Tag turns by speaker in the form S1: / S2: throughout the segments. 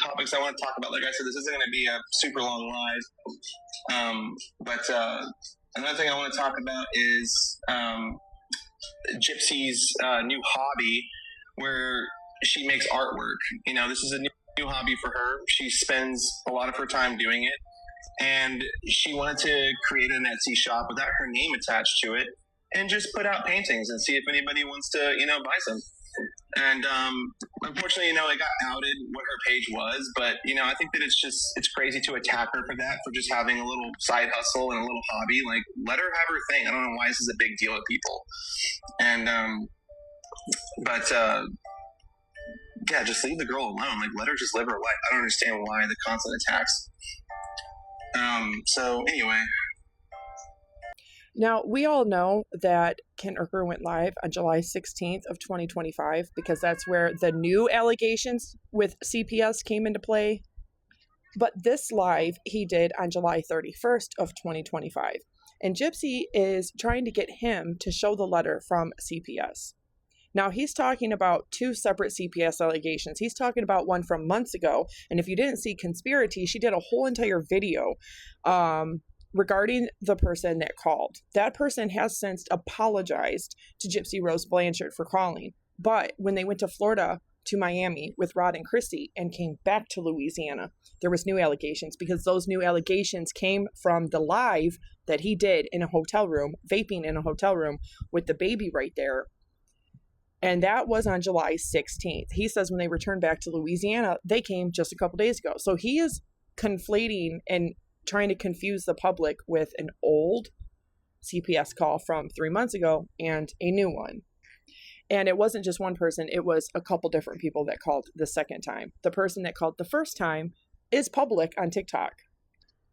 S1: topics I want to talk about. Like I said, this isn't going to be a super long live. But another thing I want to talk about is Gypsy's new hobby, where she makes artwork. This is a new hobby for her. She spends a lot of her time doing it, and she wanted to create an Etsy shop without her name attached to it, and just put out paintings and see if anybody wants to, buy some. And unfortunately, it got outed what her page was. But, I think that it's crazy to attack her for that, for just having a little side hustle and a little hobby. Like, let her have her thing. I don't know why this is a big deal to people. And, yeah, just leave the girl alone. Like, let her just live her life. I don't understand why the constant attacks. So anyway.
S2: Now, we all know that Ken Urker went live on July 16th of 2025 because that's where the new allegations with CPS came into play. But this live he did on July 31st of 2025. And Gypsy is trying to get him to show the letter from CPS. Now, he's talking about two separate CPS allegations. He's talking about one from months ago. And if you didn't see Conspiracy, she did a whole entire video regarding the person that called. That person has since apologized to Gypsy Rose Blanchard for calling. But when they went to Florida, to Miami with Rod and Christy and came back to Louisiana, there was new allegations because those new allegations came from the live that he did in a hotel room, vaping in a hotel room with the baby right there. And that was on July 16th. He says when they returned back to Louisiana, they came just a couple days ago. So he is conflating and trying to confuse the public with an old CPS call from 3 months ago and a new one. And it wasn't just one person. It was a couple different people that called the second time. The person that called the first time is public on TikTok.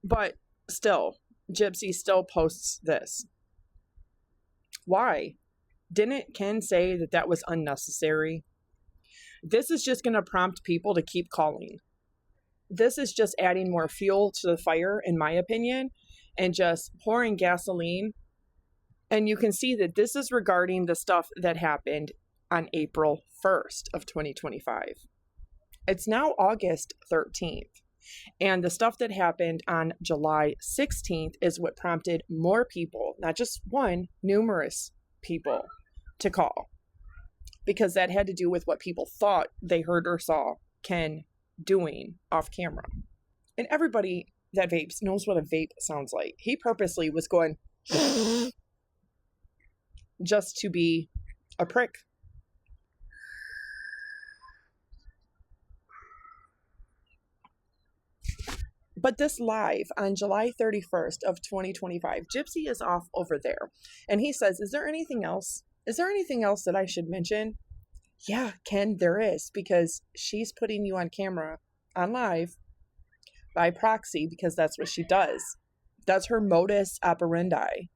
S2: But still, Gypsy still posts this. Why? Didn't Ken say that that was unnecessary? This is just going to prompt people to keep calling. This is just adding more fuel to the fire, in my opinion, and just pouring gasoline. And you can see that this is regarding the stuff that happened on April 1st of 2025. It's now August 13th. And the stuff that happened on July 16th is what prompted more people, not just one, numerous people to call. Because that had to do with what people thought they heard or saw Ken doing off camera. And everybody that vapes knows what a vape sounds like. He purposely was going just to be a prick. But this live on July 31st of 2025, Gypsy is off over there. And he says, is there anything else? Is there anything else that I should mention? Yeah, Ken, there is, because she's putting you on camera, on live, by proxy, because that's what she does. That's her modus operandi.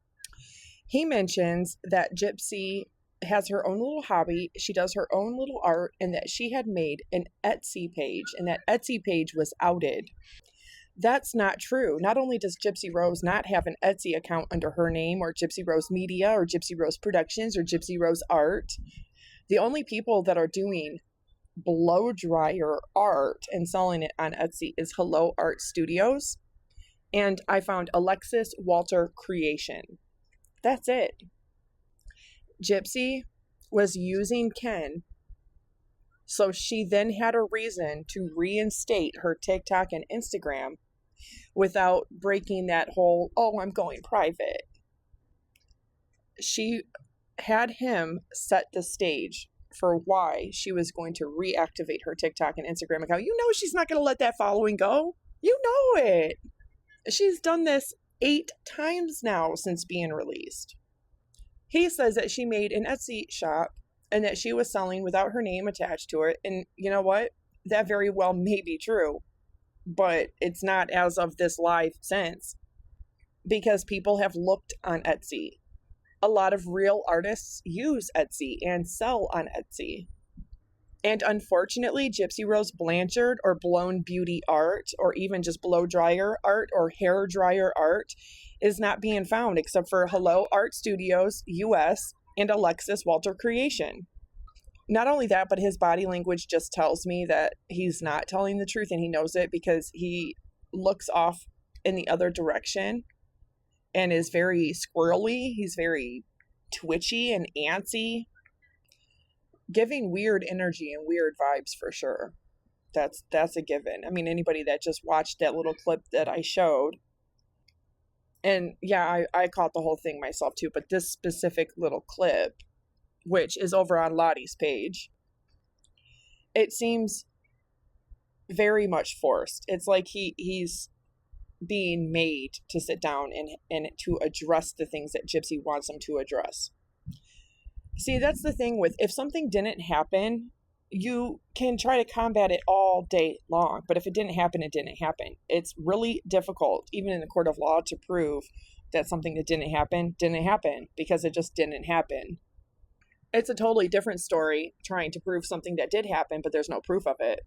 S2: He mentions that Gypsy has her own little hobby. She does her own little art, and that she had made an Etsy page, and that Etsy page was outed. That's not true. Not only does Gypsy Rose not have an Etsy account under her name, or Gypsy Rose Media, or Gypsy Rose Productions, or Gypsy Rose Art. The only people that are doing blow dryer art and selling it on Etsy is Hello Art Studios. And I found Alexis Walter Creation. That's it. Gypsy was using Ken, so she then had a reason to reinstate her TikTok and Instagram without breaking that whole, oh, I'm going private. She had him set the stage for why she was going to reactivate her TikTok and Instagram account. You know she's not going to let that following go. You know it. She's done this 8 times now since being released. He says that she made an Etsy shop and that she was selling without her name attached to it. And you know what? That very well may be true. But it's not as of this live since. Because people have looked on Etsy. A lot of real artists use Etsy and sell on Etsy. And unfortunately, Gypsy Rose Blanchard or Blown Beauty Art, or even just blow dryer art or hair dryer art, is not being found except for Hello Art Studios US and Alexis Walter Creation. Not only that, but his body language just tells me that he's not telling the truth, and he knows it because he looks off in the other direction and is very squirrely. He's very twitchy and antsy, giving weird energy and weird vibes for sure. That's a given. I mean, anybody that just watched that little clip that I showed, and yeah, I caught the whole thing myself too, but this specific little clip, which is over on Lottie's page, it seems very much forced. It's like he's being made to sit down and to address the things that Gypsy wants him to address. See, that's the thing with, if something didn't happen, you can try to combat it all day long. But if it didn't happen, it didn't happen. It's really difficult, even in the court of law, to prove that something that didn't happen, because it just didn't happen. It's a totally different story trying to prove something that did happen, but there's no proof of it.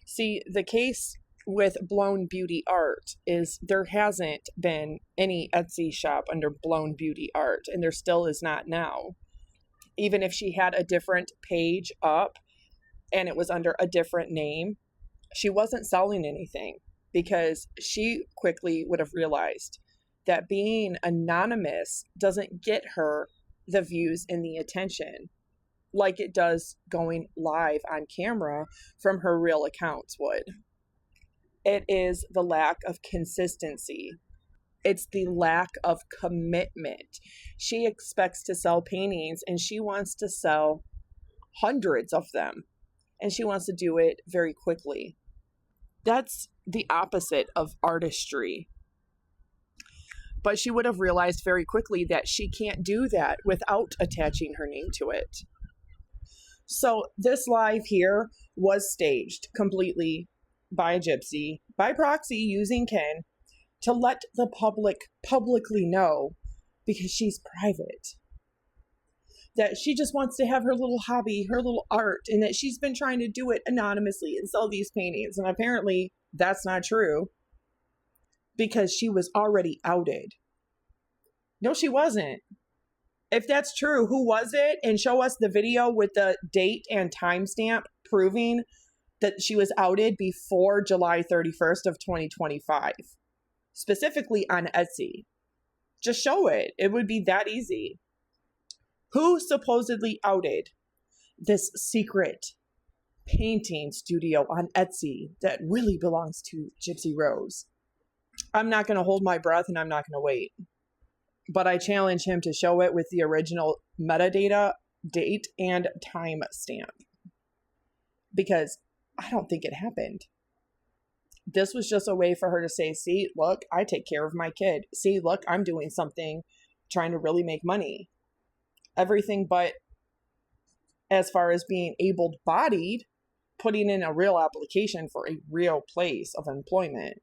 S2: See, the case with Blown Beauty Art is there hasn't been any Etsy shop under Blown Beauty Art, and there still is not now. Even if she had a different page up and it was under a different name, she wasn't selling anything, because she quickly would have realized that being anonymous doesn't get her the views and the attention like it does going live on camera from her real accounts would. It is the lack of consistency. It's the lack of commitment. She expects to sell paintings, and she wants to sell hundreds of them, and she wants to do it very quickly. That's the opposite of artistry. But she would have realized very quickly that she can't do that without attaching her name to it. So this live here was staged completely by Gypsy, by proxy, using Ken, to let the public publicly know, because she's private, that she just wants to have her little hobby, her little art, and that she's been trying to do it anonymously and sell these paintings. And apparently that's not true, because she was already outed. No, she wasn't. If that's true, who was it? And show us the video with the date and timestamp proving that she was outed before July 31st of 2025, specifically on Etsy. Just show it. It would be that easy. Who supposedly outed this secret painting studio on Etsy that really belongs to Gypsy Rose? I'm not going to hold my breath, and I'm not going to wait. But I challenge him to show it with the original metadata, date, and time stamp, because I don't think it happened. This was just a way for her to say, see, look, I take care of my kid. See, look, I'm doing something, trying to really make money. Everything but, as far as being able-bodied, putting in a real application for a real place of employment.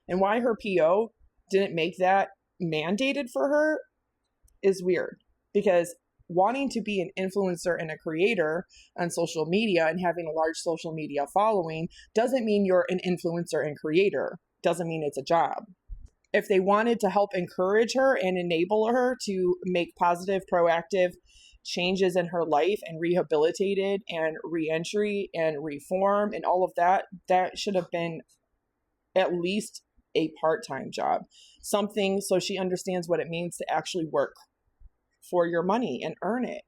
S2: And why her PO didn't make that mandated for her is weird, because wanting to be an influencer and a creator on social media and having a large social media following doesn't mean you're an influencer and creator. Doesn't mean it's a job. If they wanted to help encourage her and enable her to make positive, proactive changes in her life and rehabilitated and reentry and reform and all of that, that should have been at least a part-time job. Something so she understands what it means to actually work for your money and earn it.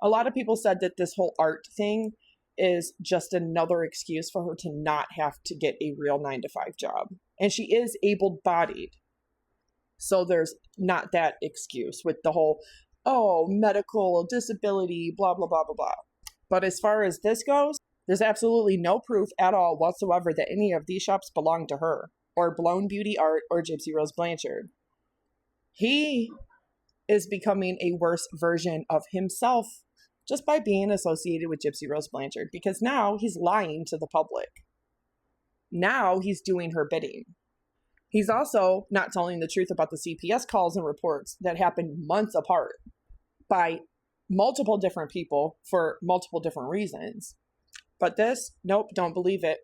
S2: A lot of people said that this whole art thing is just another excuse for her to not have to get a real 9-to-5 job. And she is able-bodied. So there's not that excuse with the whole, oh, medical disability, blah, blah, blah, blah, blah. But as far as this goes, there's absolutely no proof at all whatsoever that any of these shops belong to her, or Blown Beauty Art, or Gypsy Rose Blanchard. He is becoming a worse version of himself just by being associated with Gypsy Rose Blanchard, because now he's lying to the public. Now he's doing her bidding. He's also not telling the truth about the CPS calls and reports that happened months apart by multiple different people for multiple different reasons. But this, nope, don't believe it.